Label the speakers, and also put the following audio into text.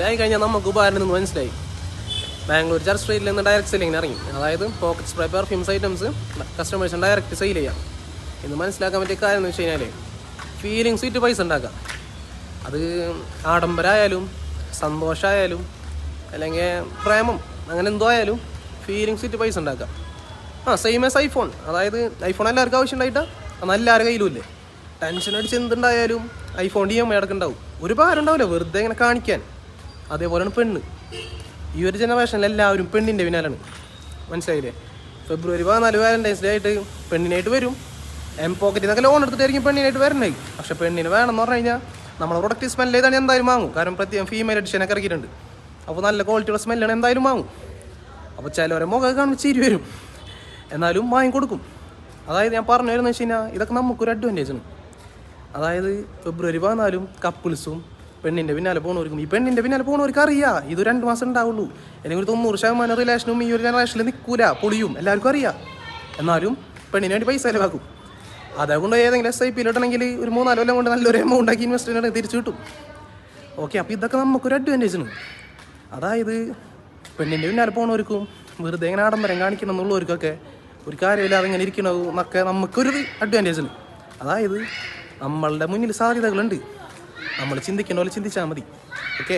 Speaker 1: ആയി കഴിഞ്ഞാൽ നമുക്ക് ഉപകാരം എന്ന് മനസ്സിലായി. ബാംഗ്ലൂർ ചർച്ച് സ്ട്രീറ്റിൽ നിന്ന് ഡയറക്റ്റ് സെല്ലിങ്ങിന് ഇറങ്ങി. അതായത് പോക്കറ്റ് സ്പ്രേ, പെർഫ്യൂംസ് ഐറ്റംസ് കസ്റ്റമേഴ്സിന് ഡയറക്റ്റ് സെയിൽ ചെയ്യാം. ഇന്ന് മനസ്സിലാക്കാൻ പറ്റിയ കാര്യം എന്ന് വെച്ച് കഴിഞ്ഞാൽ ഫീലിങ്സ് വിറ്റ് പൈസ ഉണ്ടാക്കാം. അത് ആഡംബരമായാലും സന്തോഷമായാലും അല്ലെങ്കിൽ പ്രേമം അങ്ങനെ എന്തോ ആയാലും ഫീലിങ്സ് വിറ്റ് പൈസ ഉണ്ടാക്കാം. Same as iPhone. അതായത് ഐഫോൺ എല്ലാവർക്കും ആവശ്യം ഉണ്ടായിട്ടാണ്, എന്നാൽ എല്ലാവരുടെ കയ്യിലും ഇല്ലേ. ടെൻഷൻ അടിച്ച് എന്തുണ്ടായാലും ഐഫോൺ EMI അടക്കുണ്ടാവും. ഒരു ഭാരം ഉണ്ടാവില്ല, വെറുതെ ഇങ്ങനെ കാണിക്കാൻ. അതേപോലെയാണ് പെണ്ണ്. ഈ ഒരു ജനറേഷനിൽ എല്ലാവരും പെണ്ണിൻ്റെ പിന്നാലാണ്. മനസ്സിലായില്ലേ? ഫെബ്രുവരി 14 വാലൻറ്റൈൻസ് ഡേ ആയിട്ട് പെണ്ണിനായിട്ട് വരും. പോക്കറ്റിൽ നിന്നൊക്കെ ലോൺ എടുത്തിട്ടായിരിക്കും പെണ്ണിനായിട്ട് വരണേ. പക്ഷെ പെണ്ണിന് വേണമെന്ന് പറഞ്ഞു കഴിഞ്ഞാൽ നമ്മളെ പ്രൊഡക്റ്റ് സ്മെല്ല് ചെയ്താണ് എന്തായാലും വാങ്ങും. കാരണം പ്രത്യേകം ഫീമെയിൽ എഡിഷനൊക്കെ ഇറക്കിയിട്ടുണ്ട്. അപ്പോൾ നല്ല ക്വാളിറ്റിയുള്ള സ്മെല്ലാണ് എന്തായാലും വാങ്ങും. അപ്പോൾ ചിലവരെ മുഖം കാണുമ്പോൾ ചിരി വരും, എന്നാലും വാങ്ങിക്കൊടുക്കും. അതായത് ഞാൻ പറഞ്ഞു വരുന്നത് വെച്ച് കഴിഞ്ഞാൽ ഇതൊക്കെ നമുക്കൊരു അഡ്വാൻറ്റേജാണ്. അതായത് ഫെബ്രുവരി 14 കപ്പിൾസും പെണ്ണിൻ്റെ പിന്നാലെ പോകുന്നവർക്കും, ഈ പെണ്ണിൻ്റെ പിന്നാലെ പോകുന്നവർക്ക് അറിയാം ഇത് 2 മാസം ഉണ്ടാവുള്ളൂ, അല്ലെങ്കിൽ ഒരു 90% റിലേഷനും ഈ ഒരു ജനറേഷനിൽ നിൽക്കൂല, പൊളിയും, എല്ലാവർക്കും അറിയാം. എന്നാലും പെണ്ണിന് വേണ്ടി പൈസ ചിലവാക്കും. അതുകൊണ്ട് ഏതെങ്കിലും SIP ഇടണമെങ്കിൽ ഒരു 3-4 കൊല്ലം കൊണ്ട് നല്ലൊരു എമൗണ്ട് ആക്കി ഇൻവെസ്റ്റ് ചെയ്യണമെങ്കിൽ തിരിച്ചു കിട്ടും. ഓക്കെ, അപ്പോൾ ഇതൊക്കെ നമുക്കൊരു അഡ്വാൻറ്റേജാണ്. അതായത് പെണ്ണിൻ്റെ പിന്നാലെ പോകുന്നവർക്കും വെറുതെ ഇങ്ങനെ ആഡംബരം കാണിക്കണം എന്നുള്ളവർക്കൊക്കെ ഒരു കാര്യമില്ല അതിങ്ങനെ ഇരിക്കണതൊക്കെ നമുക്കൊരു അഡ്വാൻറ്റേജാണ്. അതായത് നമ്മളുടെ മുന്നിൽ സാധ്യതകളുണ്ട്, നമ്മൾ ചിന്തിക്കേണ്ട പോലെ ചിന്തിച്ചാൽ മതി. ഓക്കെ.